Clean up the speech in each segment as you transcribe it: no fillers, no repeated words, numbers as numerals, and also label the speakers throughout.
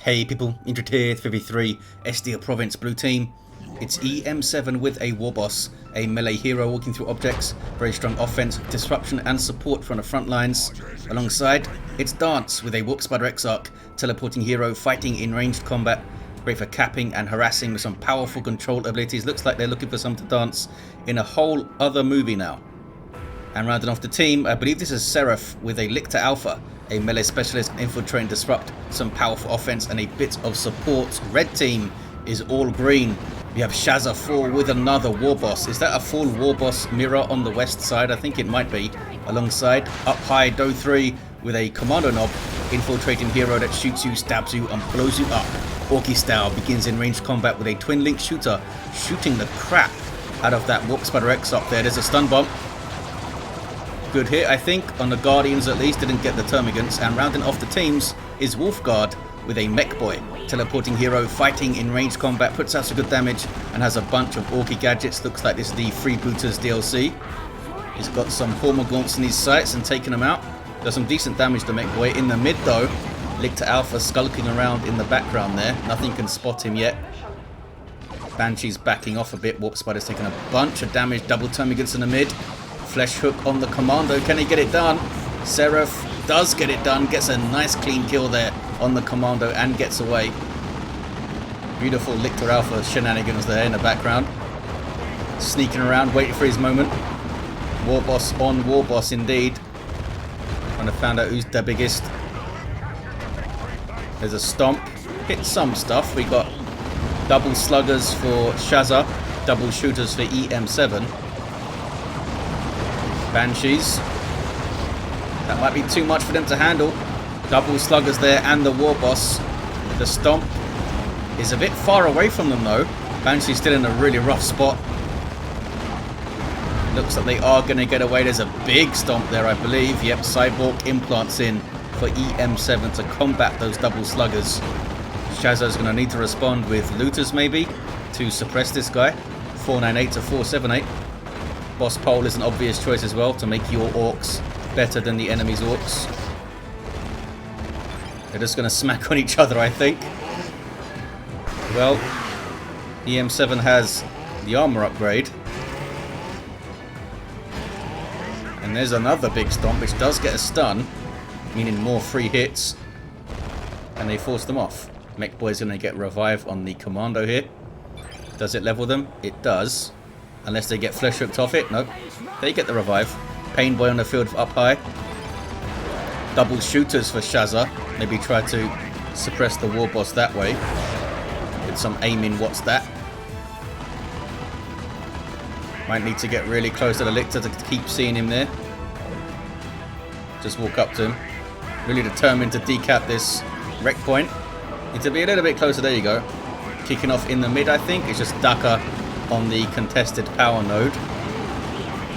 Speaker 1: Hey people, Intrate 53, SD Province Blue Team. It's eM7 with a Warboss, a melee hero walking through objects, very strong offense, disruption and support from the front lines. Alongside, it's Dance with a Wolfguard Exarch, teleporting hero fighting in ranged combat, great for capping and harassing with some powerful control abilities. Looks like they're looking for some to dance in a whole other movie now. And rounding off the team, I believe this is Seraf with a Lictor Alpha, a melee specialist, infiltrate and disrupt, some powerful offense and a bit of support. Red team is all green. We have shazza4 with another Warboss. Is that a full Warboss mirror on the west side? I think it might be. Alongside, uphighdow3 with a Kommando Nob, infiltrating hero that shoots you, stabs you and blows you up. Orky style begins in ranged combat with a twin link shooter, shooting the crap out of that Wolfguard Exarch there. There's a stun bomb. Good hit, I think, on the Guardians at least, didn't get the Termagants. And rounding off the teams is Wolfguard with a Mekboy, teleporting hero fighting in ranged combat, puts out some good damage and has a bunch of Orky gadgets. Looks like this is the Freebooters DLC. He's got some Hormagaunts in his sights and taking them out. Does some decent damage to Mekboy. In the mid though, Lictor Alpha skulking around in the background there. Nothing can spot him yet. Banshee's backing off a bit. Warp Spider's taking a bunch of damage. Double Termagants in the mid. Flesh hook on the Commando. Can he get it done? Seraf does get it done. Gets a nice clean kill there on the Commando and gets away. Beautiful Lictor Alpha shenanigans there in the background. Sneaking around, waiting for his moment. Warboss on Warboss indeed. Trying to find out who's the biggest. There's a stomp. Hit some stuff. We got double sluggers for Shazza. Double shooters for eM7. Banshees. That might be too much for them to handle. Double sluggers there and the Warboss. The stomp is a bit far away from them though. Banshee's still in a really rough spot. Looks like they are going to get away. There's a big stomp there, I believe. Yep, Cyborg implants in for eM7 to combat those double sluggers. Shazza's going to need to respond with looters maybe to suppress this guy. 498 to 478. Boss pole is an obvious choice as well to make your Orks better than the enemy's Orks. They're just going to smack on each other, I think. Well, eM7 has the armor upgrade. And there's another big stomp which does get a stun, meaning more free hits. And they force them off. Mekboy's going to get revive on the Commando here. Does it level them? It does. Unless they get flesh hooked off it. Nope. They get the revive. Painboy on the field up high. Double shooters for Shazza. Maybe try to suppress the Warboss that way. With some aiming, what's that? Might need to get really close to the Lictor to keep seeing him there. Just walk up to him. Really determined to decap this wreck point. Need to be a little bit closer. There you go. Kicking off in the mid, I think. It's just Daka on the contested power node.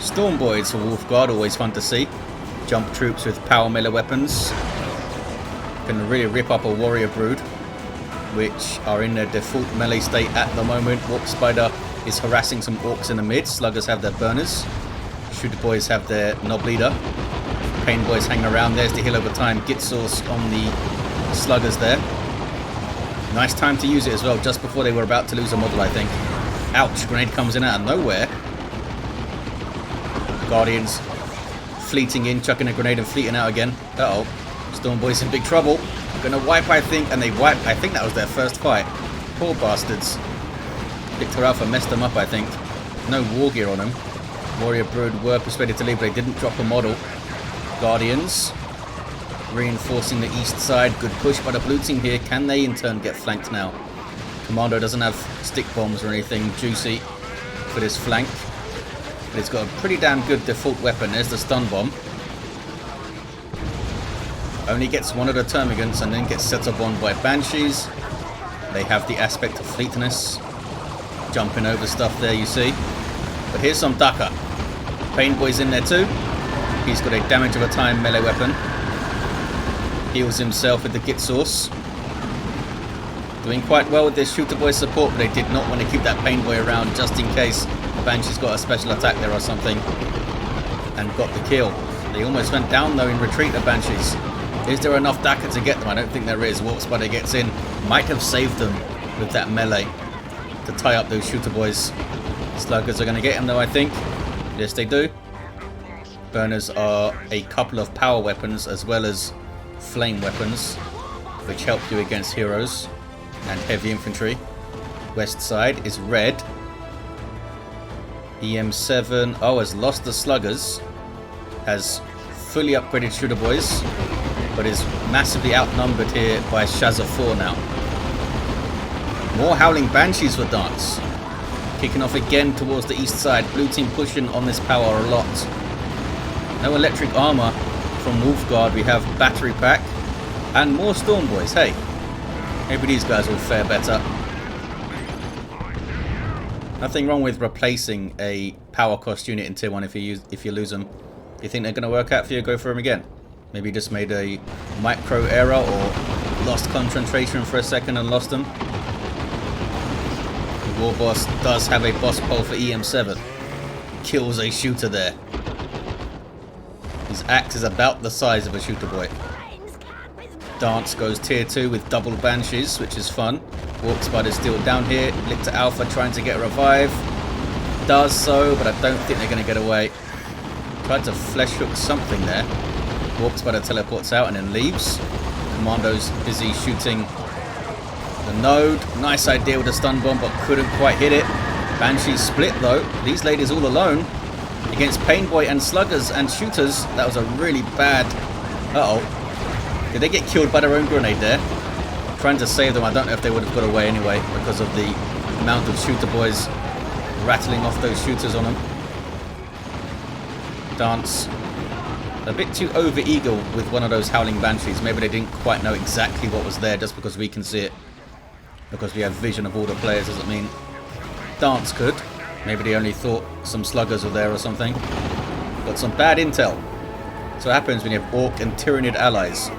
Speaker 1: Storm Boys for Wolfguard, always fun to see. Jump troops with power melee weapons. Can really rip up a warrior brood, which are in their default melee state at the moment. Warp Spider is harassing some Orks in the mid. Sluggers have their burners. Shooter Boys have their Nob leader. Pain Boys hanging around. There's the heal over time. Git source on the sluggers there. Nice time to use it as well, just before they were about to lose a model, I think. Ouch, grenade comes in out of nowhere. Guardians fleeting in, chucking a grenade and fleeting out again. Uh-oh. Storm Boys in big trouble. Gonna wipe, I think, and they wipe. I think that was their first fight. Poor bastards. Lictor Alpha messed them up, I think. No war gear on them. Warrior Brood were persuaded to leave, but they didn't drop a model. Guardians reinforcing the east side. Good push by the blue team here. Can they in turn get flanked now? Commando doesn't have stick bombs or anything juicy for this flank. But it's got a pretty damn good default weapon. There's the stun bomb. Only gets one of the Termagants and then gets set up on by Banshees. They have the aspect of fleetness. Jumping over stuff there, you see. But here's some Daka. Painboy's in there too. He's got a damage over time melee weapon. Heals himself with the Git source. Doing quite well with this Shooter Boy support, but they did not want to keep that Painboy around just in case the Banshee's got a special attack there or something. And got the kill. They almost went down though in retreat, the Banshees. Is there enough Daka to get them? I don't think there is. Warp Spider gets in. Might have saved them with that melee to tie up those shooter boys. Sluggers are going to get him though, I think. Yes, they do. Burners are a couple of power weapons as well as flame weapons, which help you against heroes and heavy infantry. West side is red. eM7, has lost the sluggers. Has fully upgraded shooter boys, but is massively outnumbered here by shazza4 now. More howling banshees for Dance. Kicking off again towards the east side. Blue team pushing on this power a lot. No electric armor from Wolfguard. We have battery pack and more storm boys. Hey, maybe these guys will fare better. Nothing wrong with replacing a power cost unit in tier 1 if you lose them. You think they're going to work out for you? Go for them again. Maybe you just made a micro error or lost concentration for a second and lost them. The Warboss does have a boss pole for eM7. Kills a shooter there. His axe is about the size of a shooter boy. Dance goes tier 2 with double banshees, which is fun. Warp Spider's still down here. Lictor Alpha trying to get a revive. Does so, but I don't think they're going to get away. Tried to flesh hook something there. Warp Spider teleports out and then leaves. Commando's busy shooting the node. Nice idea with a stun bomb, but couldn't quite hit it. Banshee split though. These ladies all alone against Painboy and sluggers and shooters. That was a really bad... Did they get killed by their own grenade there? Trying to save them. I don't know if they would have got away anyway because of the amount of shooter boys rattling off those shooters on them. Dance a bit too over eager with one of those howling banshees. Maybe they didn't quite know exactly what was there just because we can see it. Because we have vision of all the players doesn't mean Dance could. Maybe they only thought some sluggers were there or something. Got some bad intel. So what happens when you have Orc and Tyranid allies.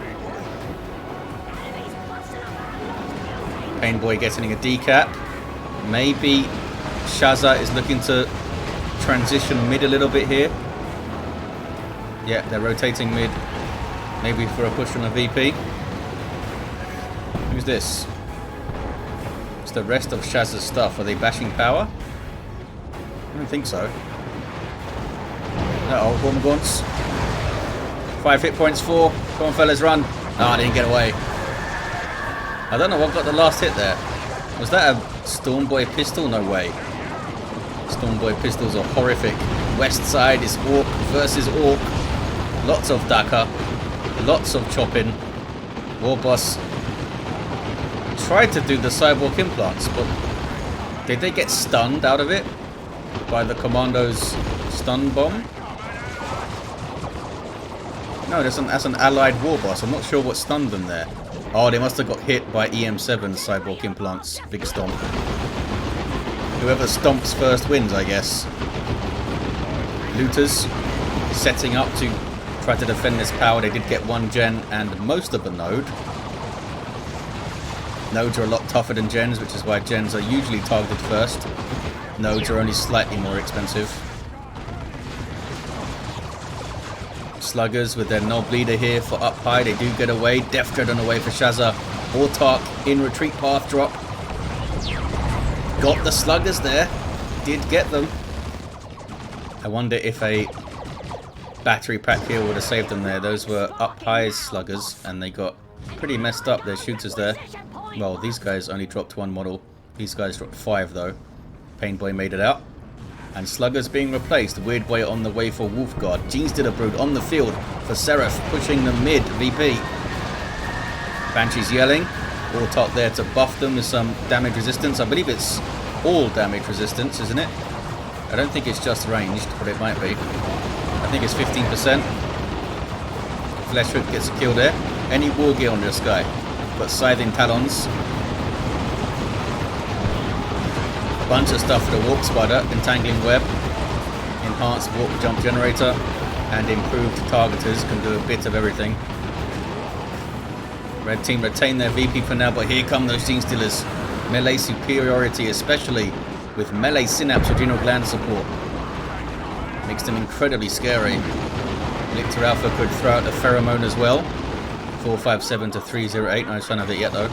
Speaker 1: Painboy getting a decap. Maybe Shazza is looking to transition mid a little bit here. Yeah, they're rotating mid. Maybe for a push on a VP. Who's this? It's the rest of Shazza's stuff. Are they bashing power? I don't think so. Wormgaunts. 5 hit points, 4. Come on, fellas, run. No, I didn't get away. I don't know what got the last hit there. Was that a Stormboy pistol? No way. Stormboy pistols are horrific. West side is Orc versus Orc. Lots of Daka. Lots of chopping. Warboss tried to do the cyborg implants, but did they get stunned out of it by the Commando's stun bomb? No, that's an allied Warboss. I'm not sure what stunned them there. Oh, they must have got hit by eM7's cyborg implants. Big stomp. Whoever stomps first wins, I guess. Looters setting up to try to defend this power. They did get one gen and most of the node. Nodes are a lot tougher than gens, which is why gens are usually targeted first. Nodes are only slightly more expensive. Sluggers with their Nob leader here for up high. They do get away. Death Dread on the way for Shazza. Autark in retreat path drop. Got the sluggers there. Did get them. I wonder if a battery pack here would have saved them there. Those were up high sluggers and they got pretty messed up. Their shooters there. Well, these guys only dropped 1 model. These guys dropped 5 though. Painboy made it out. And sluggers being replaced. Weird Boy on the way for Wolfguard. Jeans did a brood on the field for Seraf, pushing the mid VP. Banshee's yelling. Autark there to buff them with some damage resistance. I believe it's all damage resistance, isn't it? I don't think it's just ranged, but it might be. I think it's 15%. Flesh Hook gets a kill there. Any war gear on this guy. Got Scything Talons. Bunch of stuff for the Warp Spider, Entangling Web, Enhanced Warp Jump Generator, and Improved Targeters can do a bit of everything. Red team retain their VP for now, but here come those Gene Stealers. Melee superiority, especially with melee synapse adrenal gland support. Makes them incredibly scary. Lictor Alpha could throw out a pheromone as well 457 to 308. No sign of it yet though.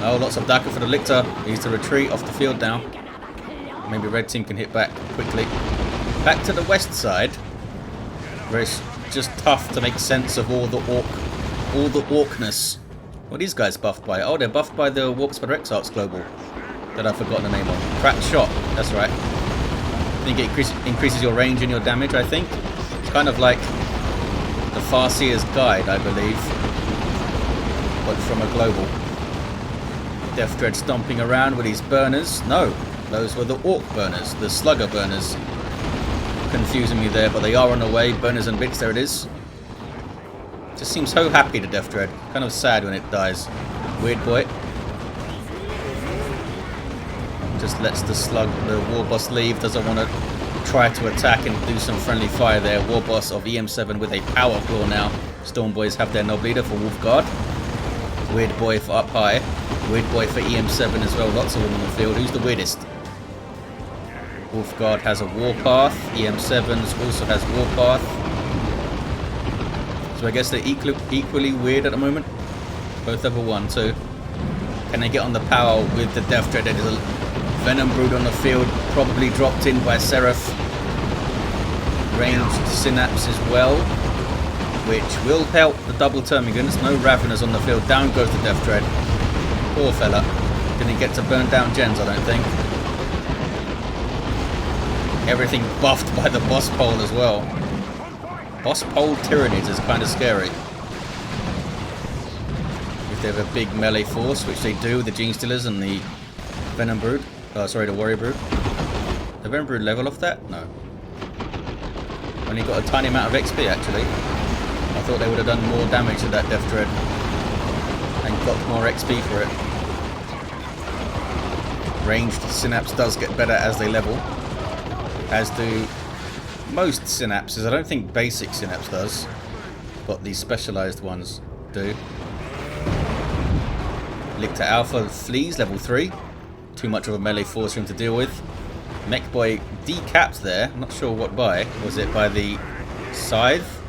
Speaker 1: Oh, lots of Daka for the Lictor. He needs to retreat off the field now. Maybe red team can hit back quickly. Back to the west side, where it's just tough to make sense of all the orkness. What are these guys buffed by? Oh, they're buffed by the Warps for Exarch global that I've forgotten the name of. Cracked shot. That's right. I think it increases your range and your damage. I think it's kind of like the Farseer's Guide, I believe, but from a global. Death Dread stomping around with these burners. No, those were the Ork burners, the Slugger burners. Confusing me there, but they are on the way. Burners and bits, there it is. Just seems so happy, the Death Dread. Kind of sad when it dies. Weird boy. Just lets the Warboss leave. Doesn't want to try to attack and do some friendly fire there. Warboss of eM7 with a power claw now. Storm Boys have their Nob leader for Wolfguard. Weird boy for up high. Weird boy for eM7 as well. Lots of them on the field. Who's the weirdest? Wolfguard has a Warpath. eM7 also has Warpath. So I guess they're equally weird at the moment. Both level 1, 2. Can they get on the power with the Death Dread? There's a Venom Brood on the field. Probably dropped in by Seraf. Ranged Synapse as well, which will help the double Termagants. No Raveners on the field. Down goes the Death Dread. Poor fella. Didn't get to burn down gens, I don't think. Everything buffed by the Boss Pole as well. Boss Pole Tyranids is kind of scary. If they have a big melee force, which they do with the Gene Stealers and the Venom Brood. Sorry, the Warrior Brood. The Venom Brood level off that? No. Only got a tiny amount of XP actually. I thought they would have done more damage to that Death Dread and got more XP for it. Ranged Synapse does get better as they level, as do most Synapses. I don't think basic Synapse does, but the specialized ones do. Lictor Alpha flees, level 3. Too much of a melee force for him to deal with. Mekboy decapped there. I'm not sure what by. Was it by the scythe?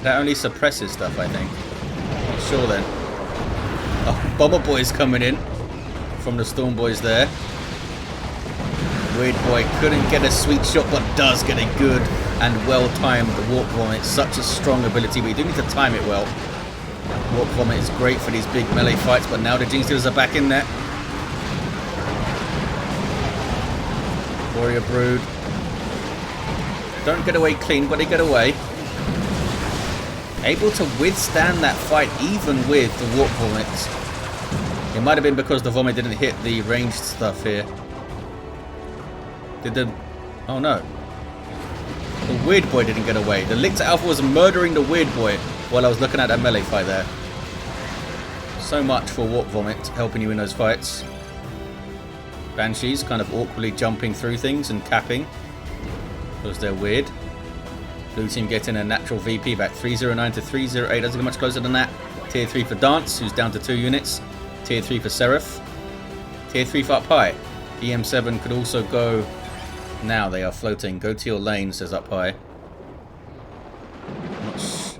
Speaker 1: That only suppresses stuff, I think. Not sure then. Oh, Bomber Boy's coming in from the Storm Boys there. Weird Boy couldn't get a sweet shot, but does get a good and well-timed Warp Vomit. It's such a strong ability, but you do need to time it well. Warp Vomit is great for these big melee fights, but now the Gene Stealers are back in there. Warrior Brood. Don't get away clean, but they get away. Able to withstand that fight even with the Warp Vomits. It might have been because the Vomit didn't hit the ranged stuff here. Did the... Oh no. The Weird Boy didn't get away. The Lictor Alpha was murdering the Weird Boy while I was looking at that melee fight there. So much for Warp Vomit helping you in those fights. Banshees kind of awkwardly jumping through things and capping because they're weird. Blue team getting a natural VP back. 309 to 308. Doesn't get much closer than that. Tier 3 for Dance, who's down to 2 units. Tier 3 for Seraf. Tier 3 for Up High. eM7 could also go... Now they are floating. Go to your lane, says Up High.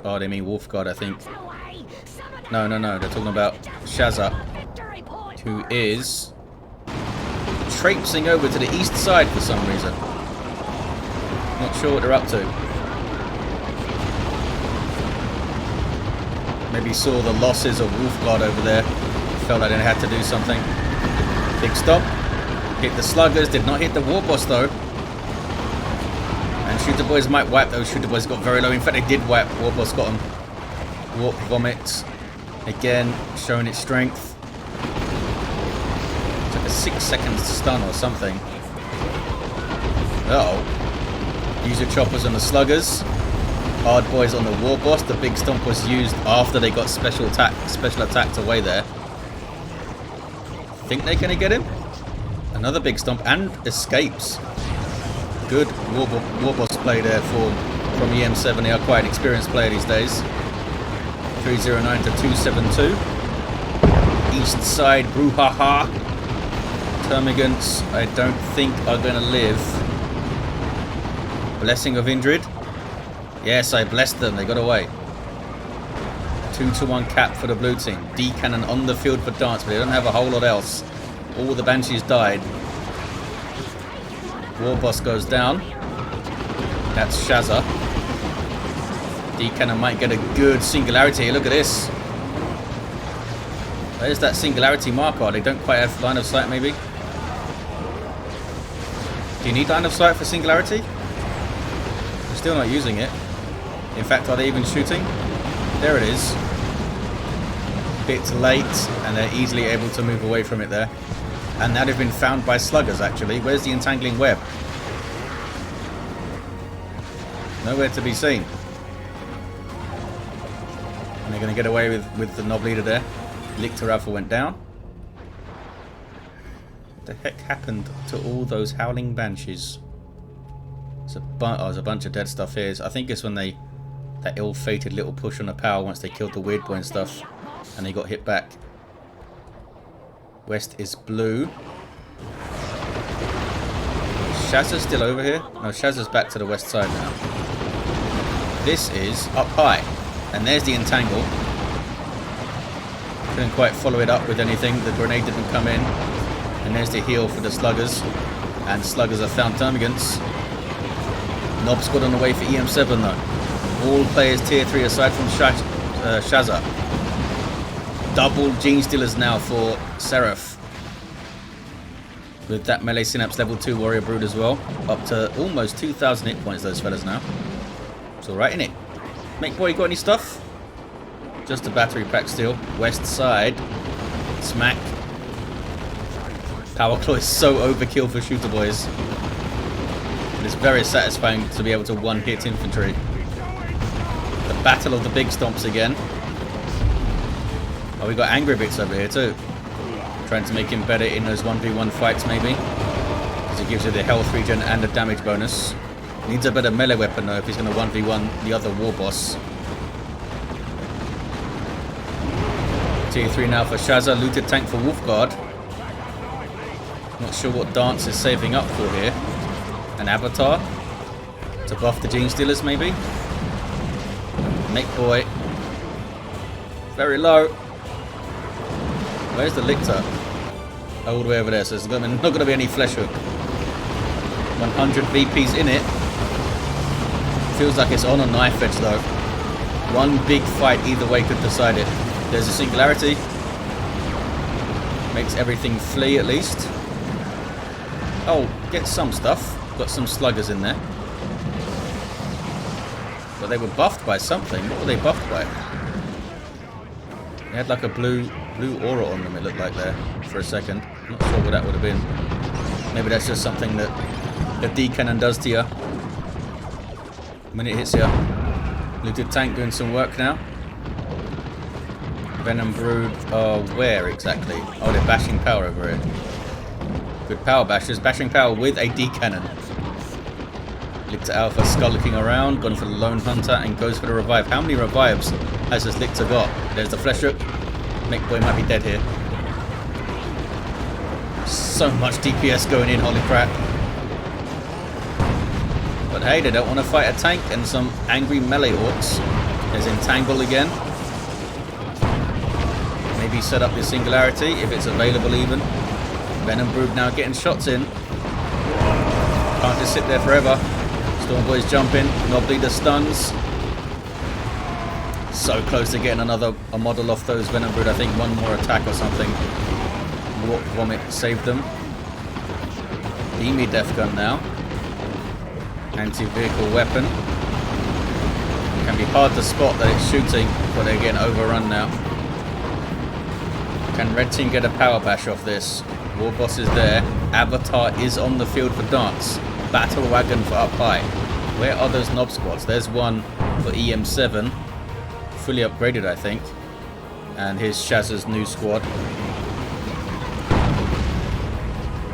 Speaker 1: Oh, they mean Wolfguard, I think. No. They're talking about Shazza, who is traipsing over to the east side for some reason. Not sure what they're up to. Maybe saw the losses of Wolfguard over there. Felt like they had to do something. Big stomp. Hit the Sluggers. Did not hit the Warboss though. And Shooter Boys might wipe those. Shooter Boys got very low. In fact, they did wipe. Warboss got them. Warp Vomit. Again, showing its strength. Took a 6 seconds to stun or something. Uh-oh. Use your choppers on the Sluggers. Hard Boys on the Warboss. The big stomp was used after they got special attacked away there. Think they're gonna get him? Another big stomp and escapes. Good Warboss play there from eM7. They are quite an experienced player these days. 309 to 272. East side brouhaha. Termagants I don't think are gonna live. Blessing of Indrid. Yes, I blessed them. They got away. 2-1 cap for the blue team. D cannon on the field for dance, but they don't have a whole lot else. All the banshees died. Warboss goes down. That's Shazza. D cannon might get a good singularity. Look at this. There's that singularity marker. They don't quite have line of sight, maybe. Do you need line of sight for singularity? They're still not using it. In fact, are they even shooting? There it is. Bit late, and they're easily able to move away from it there. And now they've been found by sluggers, actually. Where's the entangling web? Nowhere to be seen. And they're going to get away with the Nob leader there. Lictor Alpha went down. What the heck happened to all those howling banshees? There's a bunch of dead stuff here. I think it's when that ill-fated little push on the power once they killed the weird boy and stuff, and they got hit back. West is blue. Shazza's still over here? No, Shazza's back to the west side now. This is up high, and there's the entangle. Couldn't quite follow it up with anything. The grenade didn't come in. And there's the heal for the sluggers. And sluggers have found termagants. Nob squad on the way for eM7 though. All players tier 3 aside from Shazza. Double gene stealers now for Seraf. With that melee synapse level 2 warrior brood as well. Up to almost 2,000 hit points those fellas now. It's alright, innit? Mekboy, you got any stuff? Just a battery pack still. West side. Smack. Power Claw is so overkill for shooter boys. And it's very satisfying to be able to one-hit infantry. The battle of the big stomps again. Oh, we got angry bits over here too. Trying to make him better in those 1v1 fights maybe. Because it gives you the health regen and the damage bonus. Needs a better melee weapon though if he's going to 1v1 the other Warboss. Tier 3 now for Shazza, looted tank for Wolfguard. Not sure what Dance is saving up for here. An avatar to buff the gene stealers maybe. Mekboy. Very low. Where's the Lictor? All the way over there, so there's not going to be any flesh hook. 100 VPs in it. Feels like it's on a knife edge though. One big fight either way could decide it. There's a singularity. Makes everything flee at least. Oh, get some stuff. Got some sluggers in there. But they were buffed by something. What were they buffed by? They had like a blue aura on them, it looked like there, for a second. Not sure what that would have been. Maybe that's just something that the D cannon does to you when it hits you. Looted tank doing some work now. Venom Brood are where exactly? Oh, they're bashing power over here. Good power bashers. Bashing power with a D cannon. Lictor Alpha skulking around, gone for the Lone Hunter and goes for the revive. How many revives has this Lictor got? There's the flesh hook. Mekboy might be dead here. So much DPS going in, holy crap. But hey, they don't want to fight a tank and some angry melee orcs. There's Entangle again. Maybe set up the singularity if it's available even. Venom Brood now getting shots in. Can't just sit there forever. Storm Boy's jumping. Nob leader stuns. So close to getting a model off those Venom Brood. I think one more attack or something. Warp Vomit saved them. Beamy Death Gun now. Anti-vehicle weapon. It can be hard to spot that it's shooting, but they're getting overrun now. Can Red Team get a power bash off this? Warboss is there. Avatar is on the field for Dance. Battle Wagon for up high. Where are those Nob squads? There's one for eM7. Fully upgraded, I think. And here's Shazza's new squad.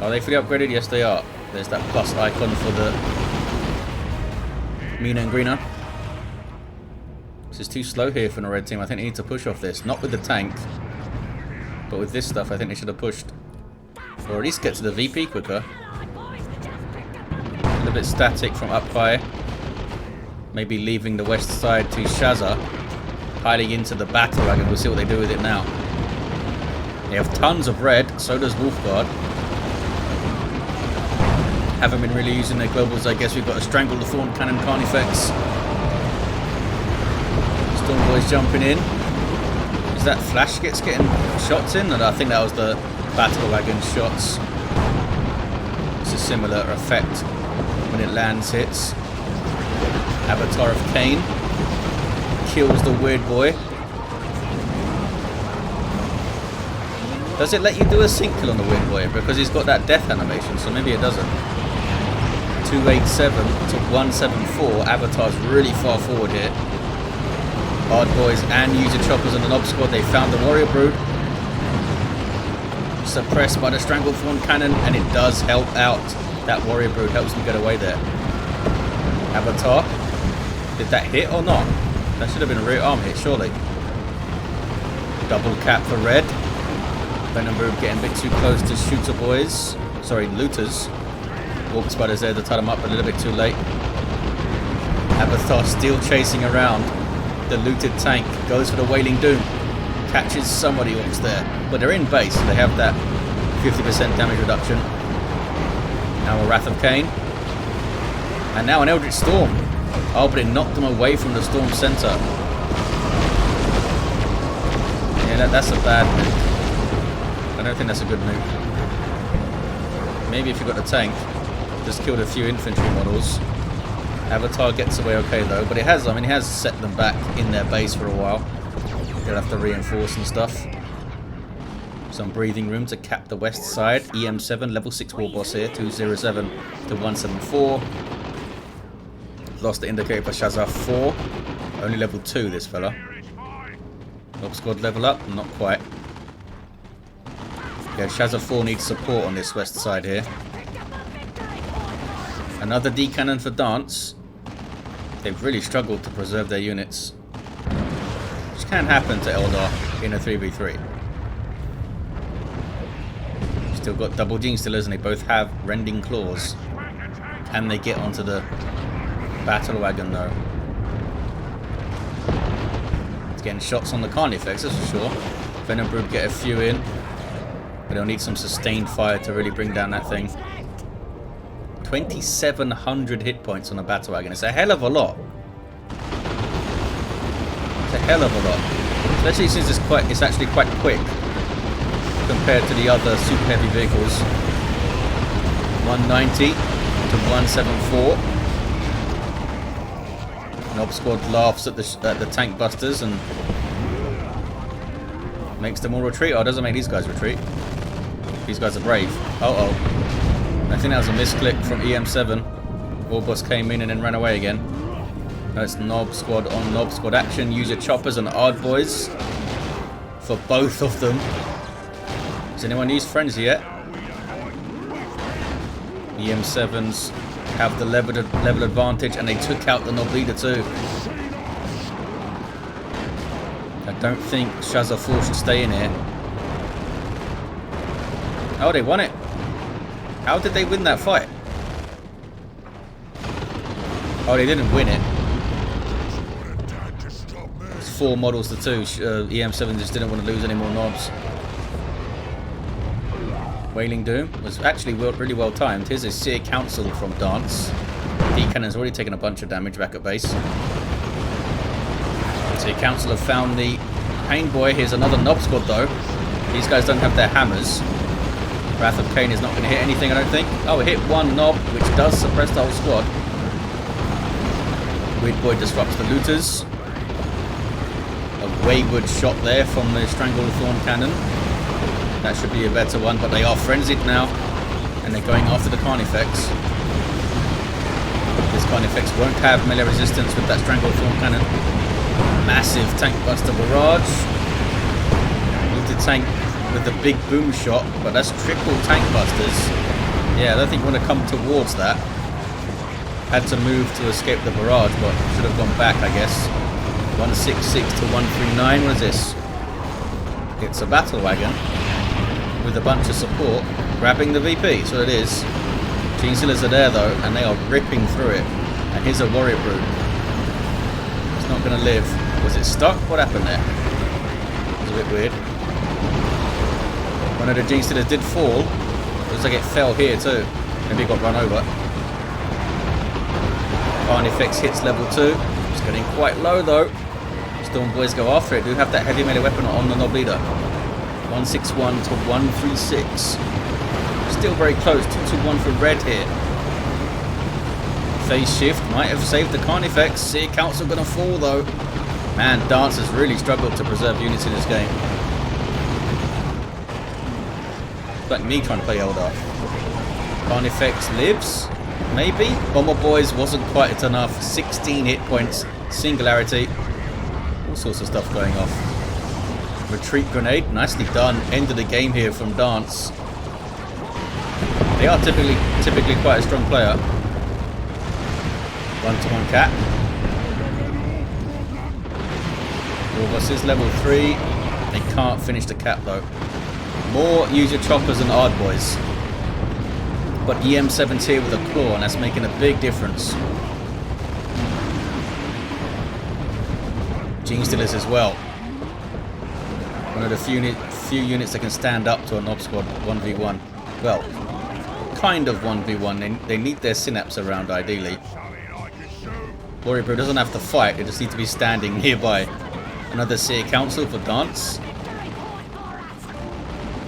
Speaker 1: Are they fully upgraded? Yes, they are. There's that plus icon for the Meaner and Greener. This is too slow here for the Red Team. I think they need to push off this. Not with the tank. But with this stuff, I think they should have pushed. Or at least get to the VP quicker. A little bit static from up high. Maybe leaving the west side to Shazza. piling into the battle wagon. We'll see what they do with it now. They have tons of red, so does Wolfguard. Haven't been really using their globals, I guess. We've got a Strangle the Thorn Cannon Carnifex. Storm Boys jumping in. Is that Flash getting shots in? And I think that was the battle wagon shots. It's a similar effect when it lands hits. Avatar of Cain kills the weird boy. Does it let you do a sync kill on the weird boy? Because he's got that death animation, so maybe it doesn't. 287 to 174. Avatar's really far forward here. Hard Boys and User Choppers in the Nob squad. They found the Warrior Brood. Suppressed by the Stranglethorn Cannon, and it does help out. That Warrior Brood helps them get away there. Avatar. Did that hit or not? That should have been a rear arm hit, surely. Double cap for red. Venom Brood getting a bit too close to Shooter Boys. Sorry, Looters. Orc Spiders there to tie them up a little bit too late. Avatar still chasing around. The looted tank goes for the Wailing Doom. Catches somebody Orcs there. But they're in base, so they have that 50% damage reduction. Now a Wrath of Cain. And now an Eldritch Storm. Oh, but it knocked them away from the Storm Center. Yeah, that's a bad move. I don't think that's a good move. Maybe if you've got a tank, just killed a few infantry models. Avatar gets away okay though, but it has set them back in their base for a while. They'll have to reinforce and stuff. Some breathing room to cap the west side. eM7, level 6 Warboss here, 207 to 174. Lost the indicator for shazza4. Only level 2 this fella. Nob squad level up? Not quite. Yeah, shazza4 needs support on this west side here. Another D-cannon for Dance. They've really struggled to preserve their units. Which can happen to Eldar in a 3v3. Still got double Genestealers and they both have Rending Claws. Can they get onto the battle wagon though? It's getting shots on the Carnifex, that's for sure. Venom Brood get a few in. But they'll need some sustained fire to really bring down that thing. 2,700 hit points on a battle wagon. It's a hell of a lot. It's a hell of a lot. Especially since it's actually quite quick compared to the other super heavy vehicles. 190 to 174. Nob squad laughs at the tank busters and makes them all retreat. Oh, it doesn't make these guys retreat. These guys are brave. Uh-oh. I think that was a misclick from eM7. Warboss came in and then ran away again. No, it's Nob squad on Nob squad action. User Choppers and Hard Boys for both of them. Has anyone used Frenzy yet? eM7s have the level advantage and they took out the Nob leader too. I don't think shazza4 should stay in here. Oh, they won it. How did they win that fight? Oh, they didn't win it. It's 4 models to 2. eM7 just didn't want to lose any more Nobs. Wailing Doom was actually really well timed. Here's a Seer Council from Dance. D-Cannon's already taken a bunch of damage back at base. Seer Council have found the Pain Boy. Here's another Nob squad though. These guys don't have their hammers. Wrath of Cain is not going to hit anything, I don't think. Oh, it hit one Nob, which does suppress the whole squad. Weird Boy disrupts the Looters. A wayward shot there from the Stranglethorn Cannon. That should be a better one, but they are frenzied now. And they're going after the Carnifex. This Carnifex won't have melee resistance with that Stranglethorn Cannon. Massive tank buster barrage. Looted tank with the big boom shot, but that's triple tank busters. Yeah, I don't think we want to come towards that. Had to move to escape the barrage, but should have gone back, I guess. 166 to 139. What is this? It's a battle wagon with a bunch of support grabbing the VP. So it is. Genestealers are there though, and they are ripping through it. And here's a Warrior Brood. It's not going to live. Was it stuck? What happened there? It was a bit weird. One of the Gene Stealers did fall. Looks like it fell here too. Maybe it got run over. Carnifex hits level 2. It's getting quite low though. Storm Boys go after it. Do have that heavy melee weapon on the Nob leader. 161 to 136. Still very close. 2-1 for red here. Phase shift might have saved the Carnifex. Seer Council gonna fall though. Man, Dance has really struggled to preserve units in this game. It's like me trying to play Eldar. Carnifex lives. Maybe. Bomber Boys wasn't quite enough. 16 hit points. Singularity. All sorts of stuff going off. Retreat grenade. Nicely done. End of the game here from Dance. They are typically quite a strong player. 1-to-1 cap. Warboss is level 3. They can't finish the cap though. More use your choppers and Ard Boys. But eM7's here with a claw, and that's making a big difference. Gene Stealers as well. One of the few units that can stand up to a Nob squad 1v1. Well, kind of 1v1. They need their synapse around ideally. Glory Brew doesn't have to fight, they just need to be standing nearby. Another Seer Council for Dance.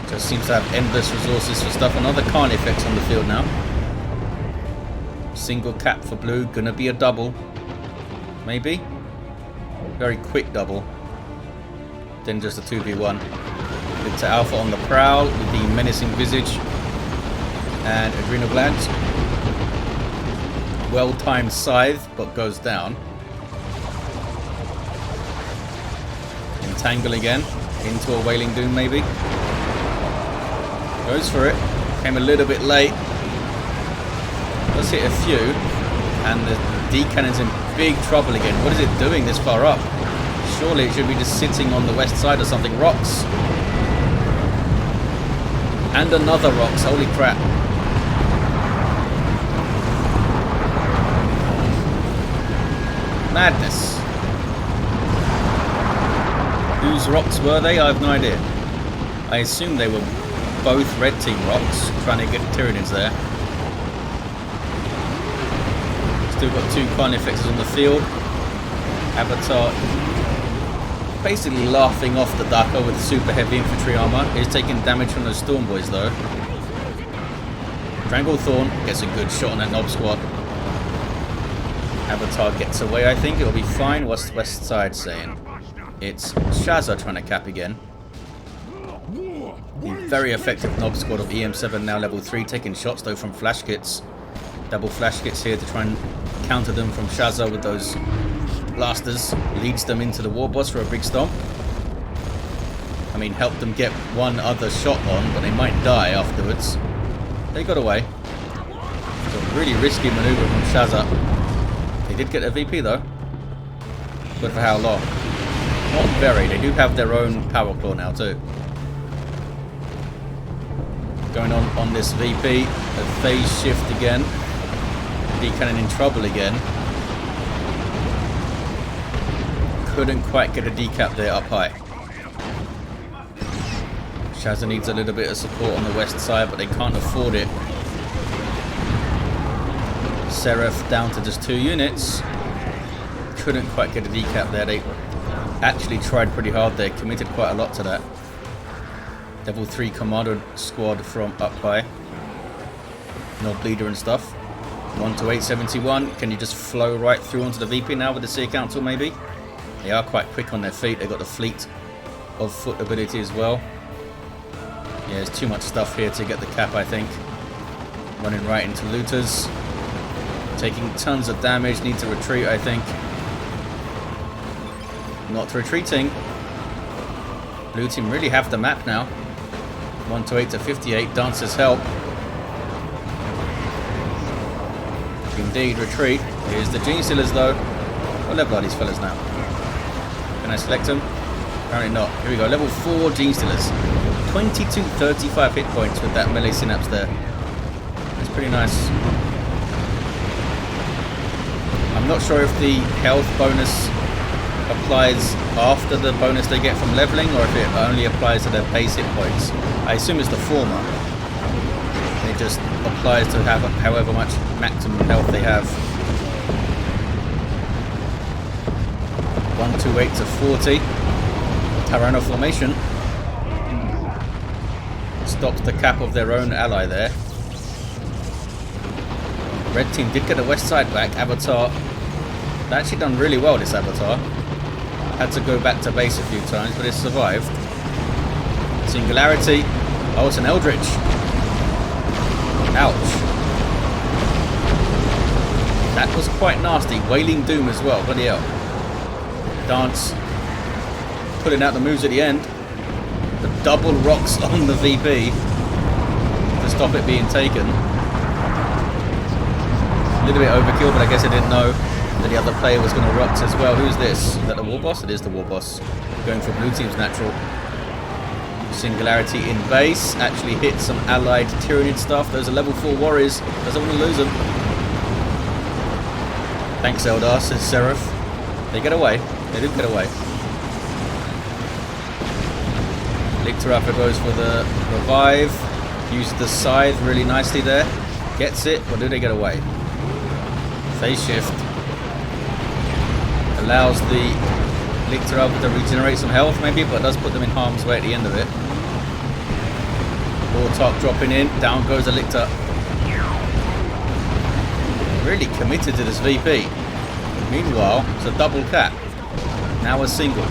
Speaker 1: Just seems to have endless resources for stuff. Another Carnifex on the field now. Single cap for blue. Gonna be a double. Maybe. Very quick double. Then just a 2v1. Lictor Alpha on the prowl with the menacing visage. And Adrenal Glands. Well-timed scythe, but goes down. Entangle again. Into a Wailing Doom maybe. Goes for it. Came a little bit late. Does hit a few. And the D-Cannon's in big trouble again. What is it doing this far up? Surely it should be just sitting on the west side or something. Rocks. And another Rocks. Holy crap. Madness. Whose Rocks were they? I have no idea. I assume they were both red team Rocks, trying to get Tyranids there. Still got 2 Carnifexes on the field. Avatar basically laughing off the Daka with super heavy infantry armor. He's taking damage from those Storm Boys though. Strangle Thorn gets a good shot on that Nob squad. Avatar gets away, I think. It'll be fine. What's the west side saying? It's Shazza trying to cap again. The very effective Nob squad of eM7 now level 3, taking shots though from flash kits. Double flash kits here to try and counter them from Shazza with those blasters. Leads them into the Warboss for a big stomp. I mean, help them get one other shot on, but they might die afterwards. They got away. It's a really risky maneuver from Shazza. They did get a VP though. But for how long? Not very. They do have their own power claw now too. Going on this VP. A phase shift again. D-Cannon in trouble again. Couldn't quite get a decap there up high. Shazza needs a little bit of support on the west side, but they can't afford it. Seraf down to just 2 units. Couldn't quite get a decap there. They actually tried pretty hard there. Committed quite a lot to that. Level 3 Kommando squad from up high. Nob leader and stuff. 1 to 871. Can you just flow right through onto the VP now with the Seer Council maybe? They are quite quick on their feet. They've got the fleet of foot ability as well. Yeah, there's too much stuff here to get the cap, I think. Running right into looters. Taking tons of damage. Need to retreat, I think. Not retreating. Blue team really have the map now. 1 to 8 to 58. Dance's help. Indeed, retreat. Here's the Gene Stealers though. What level are these fellas now? Can I select them? Apparently not. Here we go. Level 4 Gene Stealers. 2235 hit points with that melee synapse there. That's pretty nice. I'm not sure if the health bonus applies after the bonus they get from leveling, or if it only applies to their base hit points. I assume it's the former. It just applies to have however much maximum health they have. 128 to 40. Tyranids formation stops the cap of their own ally there. Red team did get the west side back. Avatar, they actually done really well, this Avatar. Had to go back to base a few times, but it survived. Singularity. Oh, it's an Eldritch. Ouch. That was quite nasty. Wailing Doom as well. Bloody hell. Dance. Putting out the moves at the end. The double rocks on the VP to stop it being taken. A little bit overkill, but I guess I didn't know that the other player was going to rocks as well. Who's this? Is that the Warboss? It is the Warboss. Going for blue team's natural. Singularity in base. Actually hit some allied Tyranid stuff. Those are level 4 warriors. Doesn't want to lose them. Thanks, Eldar, says Seraf. They get away. They did get away. Lictor goes for the revive. Uses the scythe really nicely there. Gets it, but do they get away? Phase shift. Allows the Lictor to regenerate some health maybe, but does put them in harm's way at the end of it. Wartalk dropping in. Down goes the Lictor. Really committed to this VP. Meanwhile, it's a double cap. Now a single.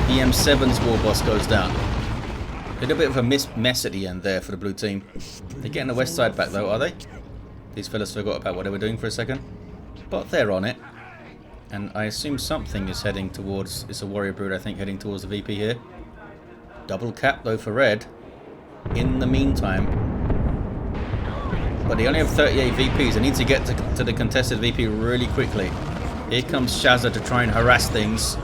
Speaker 1: eM7's Warboss goes down. A little bit of a mess at the end there for the blue team. They're getting the west side back though, are they? These fellas forgot about what they were doing for a second. But they're on it. And I assume something is heading towards... It's a warrior brood, I think, heading towards the VP here. Double cap though for red. In the meantime... But they only have 38 VPs. They need to get to the contested VP really quickly. Here comes Shazza to try and harass things.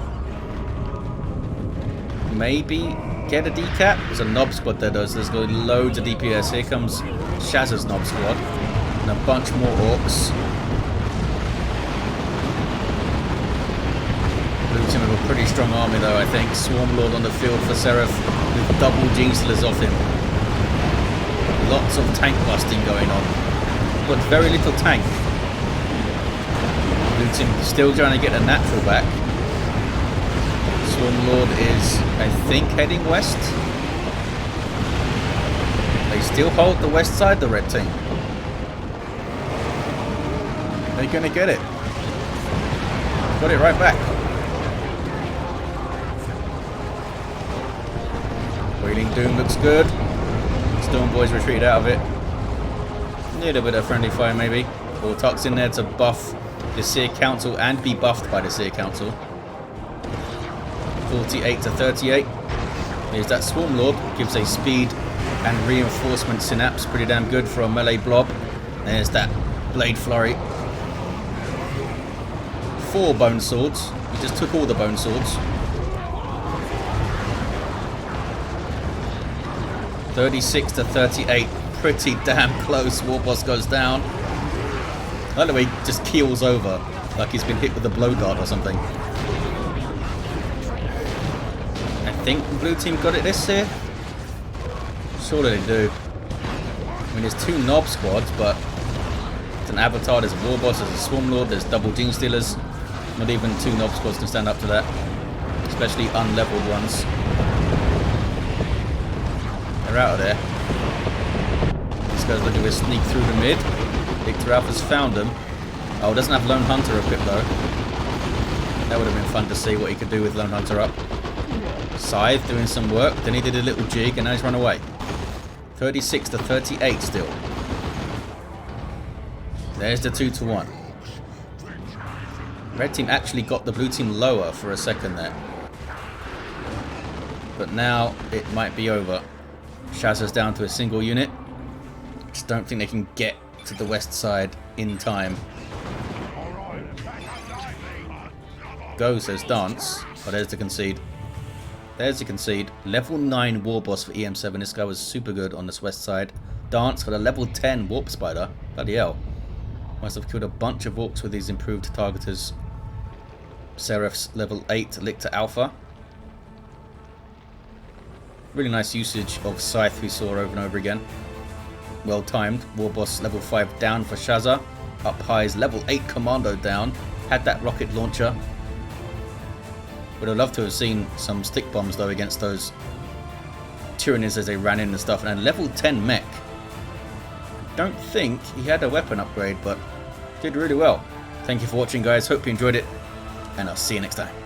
Speaker 1: Maybe get a decap. There's a Nob squad there though, so there's going to be loads of DPS. Here comes Shazza's Nob squad. And a bunch more Orks. Blue team have a pretty strong army though, I think. Swarm Lord on the field for Seraf with double Gene Stealers off him. Lots of tank busting going on, but very little tank. Blue team still trying to get a natural back. Swarm Lord is, I think, heading west. They still hold the west side, the red team. They're going to get it. Got it right back. Wailing Doom looks good. Storm Boys retreated out of it. Need a bit of friendly fire maybe. Wartalk's in there to buff the Seer Council and be buffed by the Seer Council. 48 to 38. Here's that Swarm Lord. Gives a speed and reinforcement synapse. Pretty damn good for a melee blob. There's that Blade Flurry. 4 bone swords. He just took all the bone swords. 36 to 38, pretty damn close. Warboss goes down. I don't know, he just keels over like he's been hit with a blow dart or something. I think the blue team got it this year. Surely they do. I mean, there's 2 Nob squads, but it's an Avatar, there's a Warboss, there's a Swarm Lord, there's double Gene Stealers. Not even 2 Nob squads can stand up to that, especially unleveled ones. They're out of there. This guy's looking to sneak through the mid. Lictor has found them. Oh, doesn't have Lone Hunter equipped though. That would have been fun to see what he could do with Lone Hunter up. Scythe doing some work. Then he did a little jig and now he's run away. 36 to 38 still. There's the 2 to 1. Red team actually got the blue team lower for a second there. But now it might be over. Shazza's down to a single unit. Just don't think they can get to the west side in time. Go, says Dance. Oh, there's the concede. There's the concede. Level 9 Warboss for eM7. This guy was super good on this west side. Dance got a level 10 Warp Spider. Bloody hell. Must have killed a bunch of Orks with these improved targeters. Seraf's level 8 Lictor Alpha. Really nice usage of Scythe we saw over and over again. Well timed. Warboss level 5 down for Shazza. Up high's level 8 Kommando down. Had that rocket launcher. Would have loved to have seen some stick bombs though against those Tyranids as they ran in and stuff. And level 10 mech. Don't think he had a weapon upgrade, but did really well. Thank you for watching, guys. Hope you enjoyed it, and I'll see you next time.